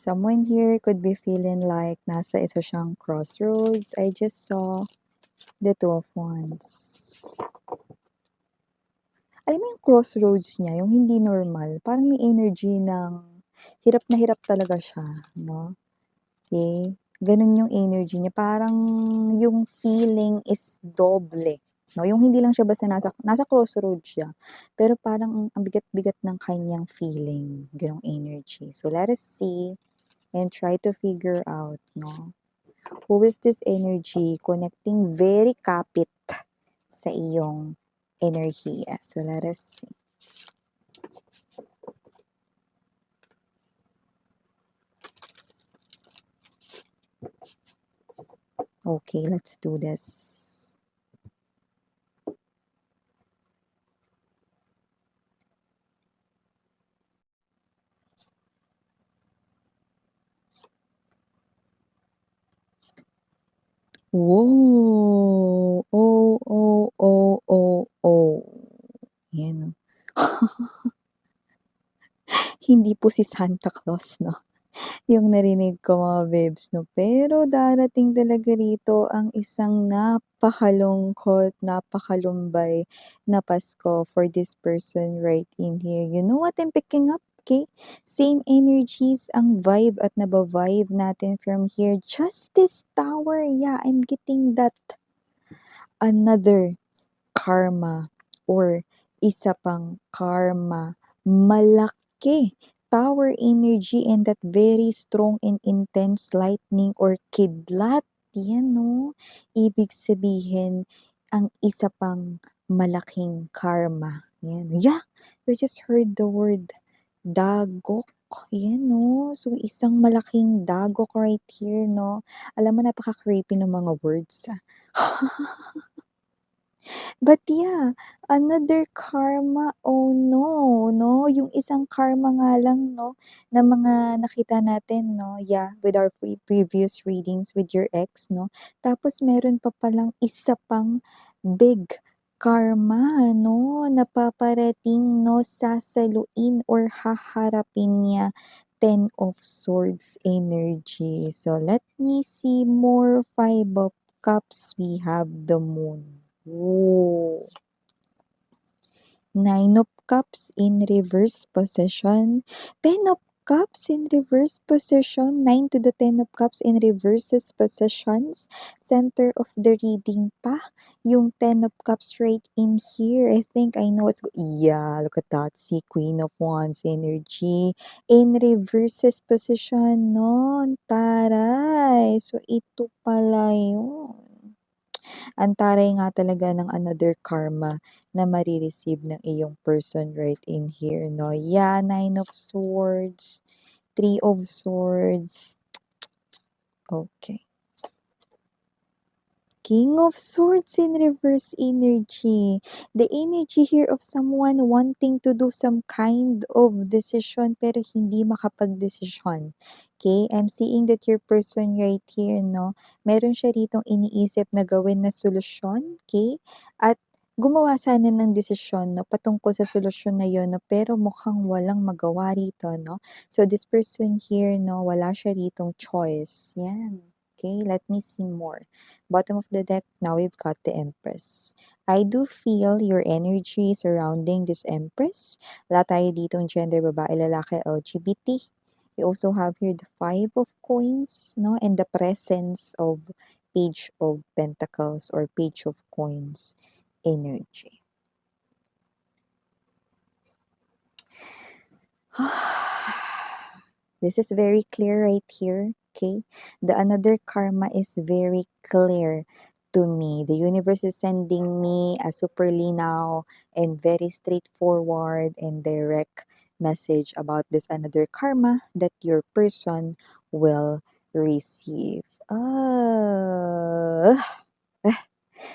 Someone here could be feeling like nasa isa siyang crossroads. I just saw the Two of Wands. Alam mo yung crossroads niya, yung hindi normal, parang may energy ng hirap na hirap talaga siya, no? Okay? Ganun yung energy niya. Parang yung feeling is doble. No? Yung hindi lang siya basta nasa crossroads siya. Pero parang ang bigat-bigat ng kanyang feeling. Ganong energy. So let us see and try to figure out, no? Who is this energy connecting very kapit sa iyong enerhiya? So let us see. Okay, let's do this. Whoa! Oh, oh, oh, oh, oh. Yan, oh. Hindi po si Santa Claus, no? Yung narinig ko mga babes, no? Pero darating talaga rito ang isang napakalungkot, napakalumbay na Pasko for this person right in here. You know what I'm picking up? Okay? Same energies ang vibe at naba-vibe natin from here. Justice Tower. Yeah, I'm getting that. Another karma or isa pang karma. Malaki. Tower energy and that very strong and intense lightning or kidlat. Yan, no? Ibig sabihin, ang isa pang malaking karma. Yan. Yeah, we just heard the word dagok. Yan, no? So, isang malaking dagok right here, no? Alam mo, napaka-creepy ng mga words. But yeah, another karma, oh no, yung isang karma nga lang, no, na mga nakita natin, no, yeah, with our previous readings with your ex, no, tapos meron pa palang isa pang big karma, no, napaparating, no, sasaluin or haharapin niya 10 of Swords energy. So, let me see more. 5 of Cups, we have the Moon. Oh. 9 of Cups in reverse position. 10 of Cups in reverse position. 9 to the 10 of Cups in reverses positions. Center of the reading pa. Yung 10 of Cups right in here. I think I know what's yeah, look at that. See, Queen of Wands energy. In reverses position. No, taray. So, ito pala yun. Ang taray nga talaga ng another karma na marireceive ng iyong person right in here, no? Yeah, 9 of Swords, 3 of Swords. Okay. King of Swords in reverse energy. The energy here of someone wanting to do some kind of decision pero hindi makapag-desisyon. Okay? I'm seeing that your person right here, no? Meron siya ritong iniisip na gawin na solusyon. Okay? At gumawa sana ng desisyon, no? Patungkol sa solusyon na yun, no? Pero mukhang walang magawa rito, no? So this person here, no? Wala siya ritong choice. Yan. Okay, let me see more. Bottom of the deck, now we've got the Empress. I do feel your energy surrounding this Empress. Wala tayo ditong gender, babae, lalaki, LGBT. We also have here the 5 of Coins, no? And the presence of Page of Pentacles or Page of Coins energy. This is very clear right here, okay? The another karma is very clear to me. The universe is sending me a super linaw and very straightforward and direct message about this another karma that your person will receive.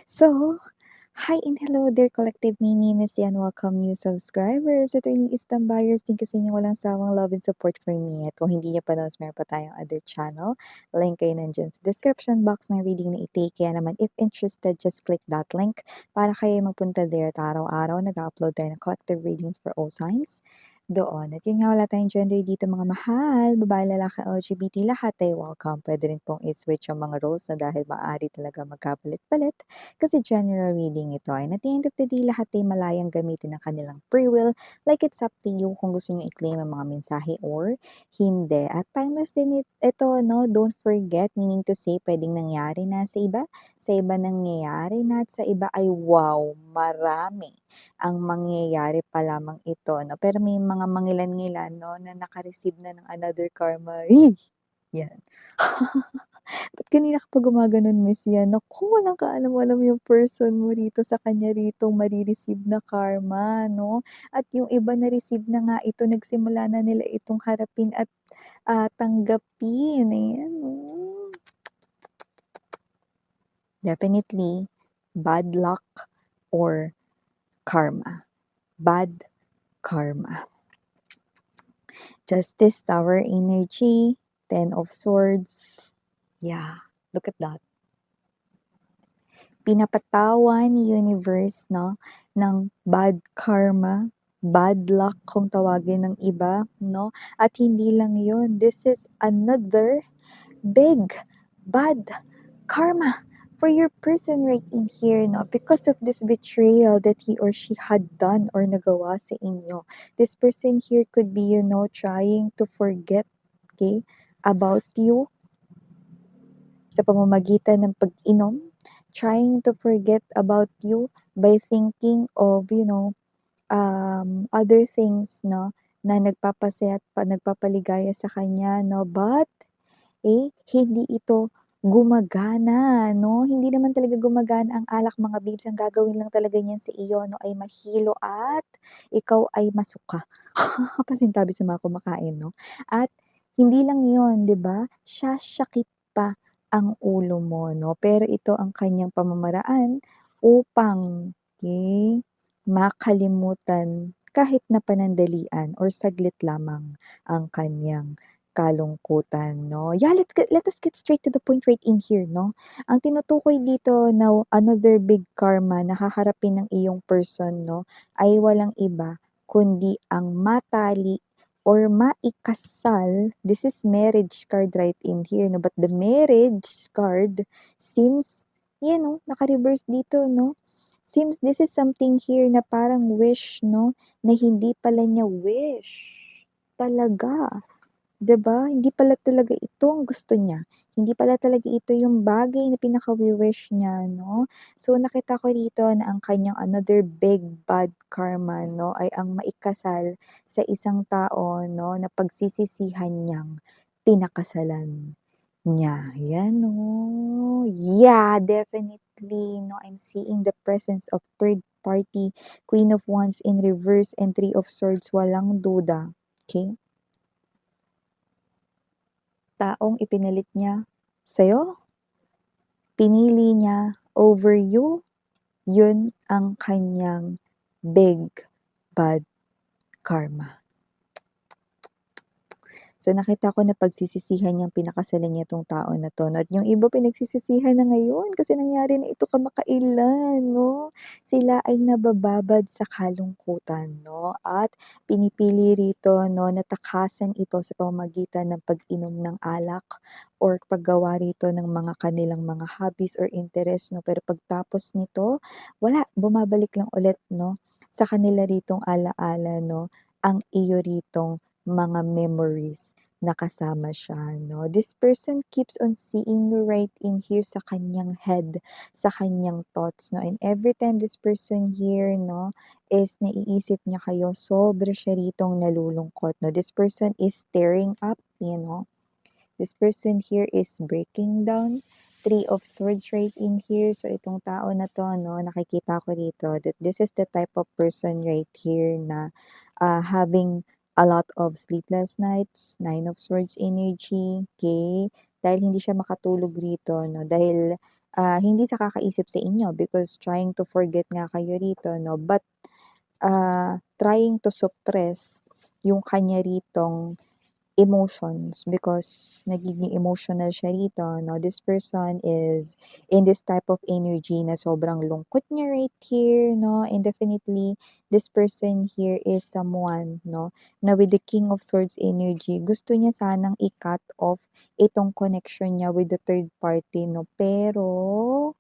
So, hi and hello there, collective. My name is Yan. Welcome new subscribers. At yung isang buyers, thank you sa inyo walang sawang love and support for me. At kung hindi niyo pa knows, meron pa tayong other channel. Link kayo nandyan sa description box ng reading na i-take. Kaya naman, if interested, just click that link para kayo mapunta there at araw-araw. Nag-upload tayo ng collective readings for all signs, doon. At yun nga, wala tayong gender dito mga mahal, babae, lalaki, LGBT, lahat ay welcome. Puwede rin pong i-switch ang mga roles na dahil maaari talaga magkapalit-palit kasi general reading ito. And at the end of the day, lahat ay malayang gamitin ang kanilang free will. Like it's up to you kung gusto niyo i-claim ang mga mensahe or hindi. At timeless din ito, no? Don't forget, meaning to say, pwedeng nangyari na sa iba nangyayari na, at sa iba ay wow, marami ang mangyayari pa lamang ito 'no, pero may mga mangilan-ngilan 'no, na naka-receive na ng another karma, 'yan. Ba't kanina ka pa gumaganon Miss yan? Naku, walang kaalam-alam yung person mo rito sa kanya ritong mare-receive na karma 'no, at yung iba na-receive na nga ito, nagsimula na nila itong harapin at, tanggapin, ayan, oh. Definitely bad luck or karma, bad karma. Justice, Tower energy, Ten of Swords. Yeah, look at that. Pinapatawan ni universe 'no, ng bad karma, bad luck kung tawagin ng iba 'no, at hindi lang yun, this is another big bad karma for your person right in here 'no, because of this betrayal that he or she had done or nagawa sa inyo. This person here could be, trying to forget, okay, about you sa pamamagitan ng pag-inom, trying to forget about you by thinking of, other things 'no, na nagpapasaya at nagpapaligaya sa kanya 'no, but hindi ito gumagana 'no, hindi naman talaga gumagana ang alak mga babes, ang gagawin lang talaga niyan sa iyo 'no ay mahilo at ikaw ay masuka. Pasintabi sa mga kumakain 'no, at hindi lang 'yun 'di ba, sasakit pa ang ulo mo 'no, pero ito ang kanyang pamamaraan upang, okey, makalimutan kahit na panandalian or saglit lamang ang kanyang kalungkutan 'no. Yeah, let us get straight to the point right in here 'no. Ang tinutukoy dito na another big karma na haharapin ng iyong person 'no, ay walang iba kundi ang matali or maikasal. This is marriage card right in here 'no, but the marriage card seems, yan 'no, naka-reverse dito 'no. Seems this is something here na parang wish 'no, na hindi pala niya wish talaga. 'Di ba? Hindi pala talaga ito ang gusto niya. Hindi pala talaga ito yung bagay na pinaka-wi-wish niya 'no. So, nakita ko rito na ang kanyang another big bad karma 'no, ay ang maikasal sa isang tao 'no, na pagsisisihan niyang pinakasalan niya. Yan 'no. Yeah, definitely 'no, I'm seeing the presence of third party, Queen of Wands in reverse and Three of Swords, walang duda, okey? Taong ipinalit niya sa'yo, pinili niya over you, yun ang kanyang big bad karma. So, nakita ko na pagsisisihan niyang pinakasalan niya 'tong tao na 'to 'no, at yung iba pinagsisisihan na ngayon kasi nangyari na ito kamakailan 'no. Sila ay nabababad sa kalungkutan 'no, at pinipili rito 'no na takasan ito sa pamamagitan ng pag-inom ng alak or paggawa rito ng mga kanilang mga hobbies or interest 'no. Pero pagtapos nito, wala, bumabalik lang ulit 'no, sa kanila ritong ala-ala 'no, ang iyo ritong mga memories na kasama siya 'no. This person keeps on seeing you right in here sa kanyang head, sa kanyang thoughts 'no, and every time this person here 'no, is naiisip niya kayo, sobra siya ritong nalulungkot 'no. This person is tearing up, This person here is breaking down. Three of Swords right in here. So, itong tao na 'to 'no, nakikita ko rito that this is the type of person right here na, having a lot of sleepless nights, Nine of Swords energy, okay? Dahil hindi siya makatulog rito 'no, dahil, hindi siya kakaisip sa inyo because trying to forget nga kayo rito 'no, but, trying to suppress yung kanya ritong emotions because nagiging emotional siya rito, no? This person is in this type of energy na sobrang lungkot niya right here, no? And definitely, this person here is someone, no? Na with the King of Swords energy, gusto niya sanang i-cut off itong connection niya with the third party, no? Pero,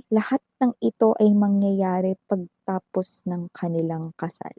lahat ng ito ay mangyayari pagtapos ng kanilang kasal.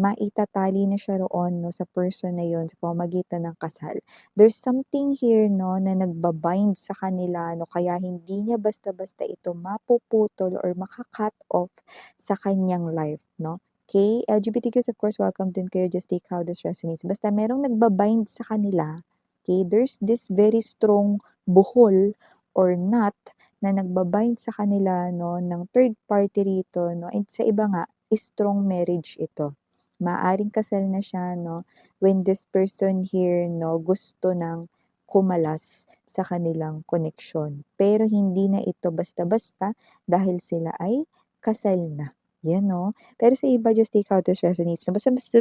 Maitatali na siya roon 'no, sa person na yun sa pamamagitan ng kasal. There's something here 'no, na nagba-bind sa kanila 'no, kaya hindi niya basta-basta ito mapuputol or maka-cut off sa kanyang life 'no. Okay, LGBTQs of course welcome din kayo, just take how this resonates. Basta merong nagba-bind sa kanila, okay, there's this very strong buhol or knot na nagba-bind sa kanila 'no, ng third party rito 'no, and sa iba nga, strong marriage ito. Maaaring kasal na siya 'no, when this person here 'no, gusto ng kumalas sa kanilang koneksyon. Pero hindi na ito basta-basta dahil sila ay kasal na, 'yan 'no. Pero sa iba, just take how this resonates 'no,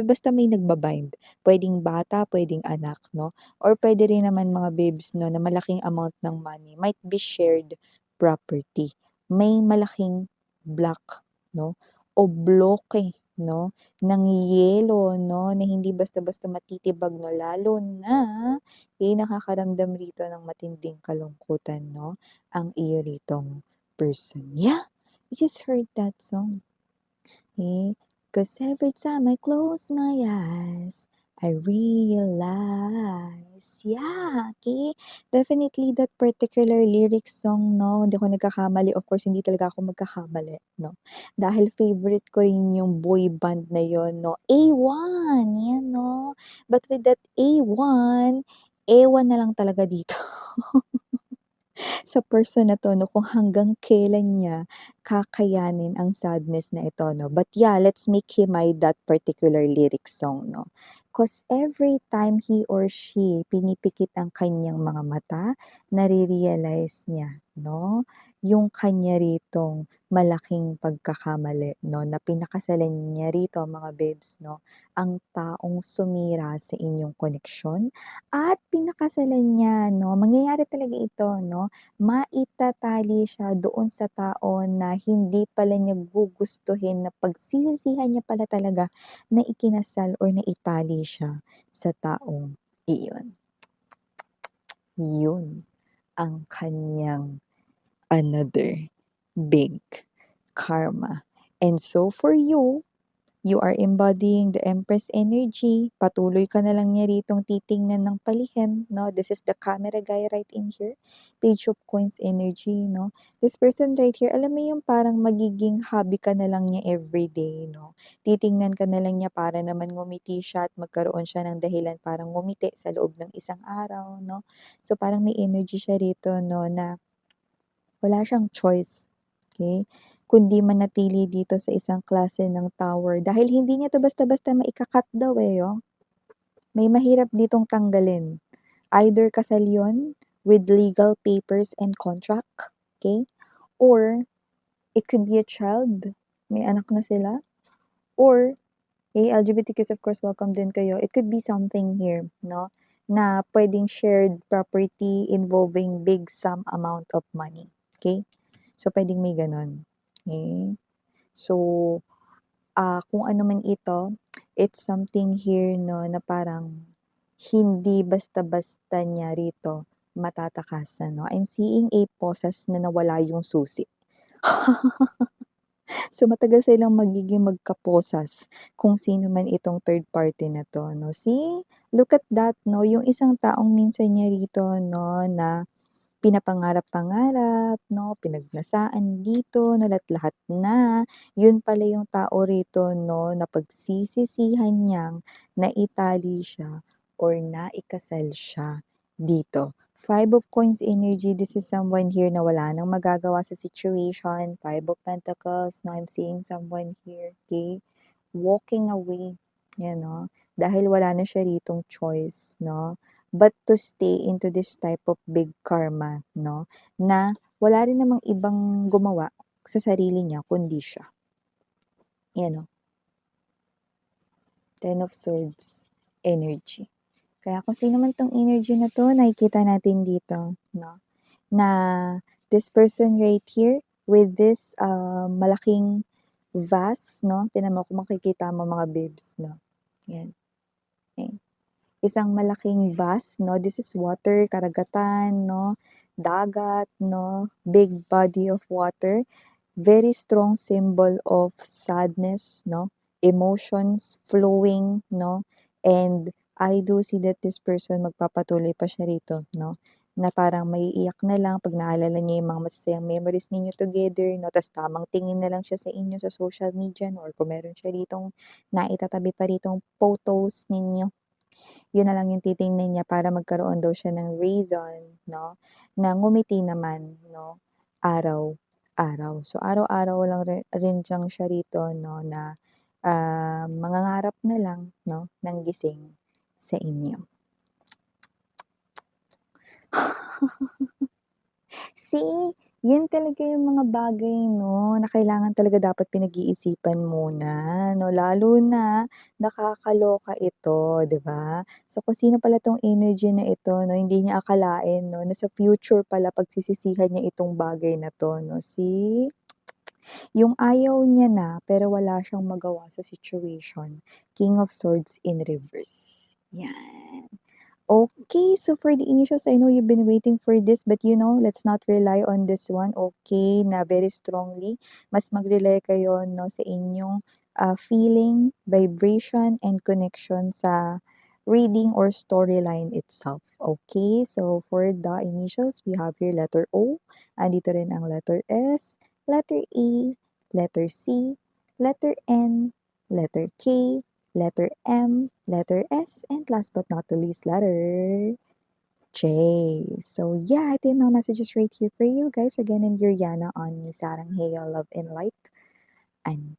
basta may nagba-bind. Puwedeng bata, puwedeng anak 'no, or puwede rin naman mga babes 'no, na malaking amount ng money, might be shared property. May malaking block 'no, o bloke 'no, ng yelo 'no, na hindi basta-basta matitibag 'no, lalo na, nakakaramdam rito ng matinding kalungkutan 'no, ang iyo ritong person. Yeah, I just heard that song. 'Cause every time I close my eyes, I realize, yeah, okay. Definitely that particular lyrics song 'no, hindi ako nagkakamali, of course hindi talaga ako magkakamali 'no, dahil favorite ko rin yung boy band na yun 'no, A1, yan 'no. But with that A1, ewan na lang talaga dito. Sa person na 'to 'no, kung hanggang kailan niya kakayanin ang sadness na ito 'no. But yeah, let's make himay that particular lyric song 'no. 'Cause every time he or she pinipikit ang kanyang mga mata, nare-realize niya 'no, yung kanya ritong malaking pagkakamali 'no, na pinakasalan niya rito mga babes 'no, ang taong sumira sa inyong koneksyon at pinakasalan niya 'no, mangyayari talaga ito 'no, maitatali siya doon sa tao na hindi pala niya gugustuhin, na pagsisisihan niya pala talaga na ikinasal or naitali siya sa taong iyon. Yun ang kanyang another big karma. And so for you, you are embodying the Empress energy. Patuloy ka na lang niya ritong titingnan ng palihim, no? This is the camera guy right in here. Page of Coins energy, no? This person right here, alam mo yung parang magiging hobby ka na lang niya everyday, no? Titingnan ka na lang niya para naman ngumiti siya at magkaroon siya ng dahilan para ngumiti sa loob ng isang araw, no? So parang may energy siya rito, no, na wala siyang choice, okay, kundi manatili dito sa isang klase ng tower dahil hindi niya 'to basta-basta maika-cut daw, oh. May mahirap ditong tanggalin. Either kasal yun with legal papers and contract, okay, or it could be a child, may anak na sila, or, LGBTQs of course welcome din kayo, it could be something here 'no, na puwedeng shared property involving big sum amount of money, okay. So, puwedeng may gano'n, okey. So, kung ano man ito, it's something here 'no, na parang hindi basta-basta niya rito matatakasan 'no. I'm seeing a pauses na nawala yung susi. So, matagal silang magiging magkaposas kung sino man itong third party na 'to 'no. See, look at that 'no, yung isang taong minsan niya rito 'no, na pinapangarap-pangarap 'no, pinagnasaan dito na lahat-lahat na, yun pala yung tao rito 'no, na pagsisisihan niyang naitali siya or naikasal siya dito. Five of Coins energy, this is someone here na wala nang magagawa sa situation. Five of Pentacles, now I'm seeing someone here, okay, walking away, yan 'no, dahil wala na siya ritong choice 'no, but to stay into this type of big karma 'no, na wala rin namang ibang gumawa sa sarili niya kundi siya. Yan 'no. Ten of Swords energy. Kaya kung sino man 'tong energy na 'to, nakikita natin dito 'no, na this person right here with this, malaking vase 'no, tingnan mo kung makikita mo mga babes 'no, 'yan, ayan. Isang malaking vase 'no, this is water, karagatan 'no, dagat 'no, big body of water, very strong symbol of sadness 'no, emotions flowing 'no, and I do see that this person magpapatuloy pa siya rito 'no, na parang maiiyak na lang 'pag naalala niya yung mga masasayang memories ninyo together 'no, ta's tamang tingin na lang siya sa inyo sa social media 'no, or kung meron siya ditong naitatabi pa ritong photos ninyo, yun na lang yung titingnan niya para magkaroon daw siya ng reason 'no, na ngumiti naman 'no, araw-araw. So, araw-araw lang rin diyang siya rito 'no na, mangangarap na lang 'no ng gising sa inyo. See, yan talaga yung mga bagay 'no, na kailangan talaga dapat pinag-iisipan muna 'no, lalo na nakakaloka ito, 'di ba? So, kung sino pala 'tong energy na ito 'no, hindi niya akalain 'no, na sa future pala pagsisisihan niya itong bagay na 'to 'no, see? Yung ayaw niya na, pero wala siyang magawa sa situation, King of Swords in reverse, yan. Okay, so for the initials, I know you've been waiting for this, but you know, let's not rely on this one, okay, na very strongly. Mas mag-rely kayo 'no, sa inyong, feeling, vibration, and connection sa reading or storyline itself, okay? So for the initials, we have here letter O, andito rin ang letter S, letter E, letter C, letter N, letter K, letter M, letter S, and last but not the least, letter J. So yeah, ito yung mga messages right here for you guys. Again, I'm your Yana on Sarang Hale Love and Light. Annyeong.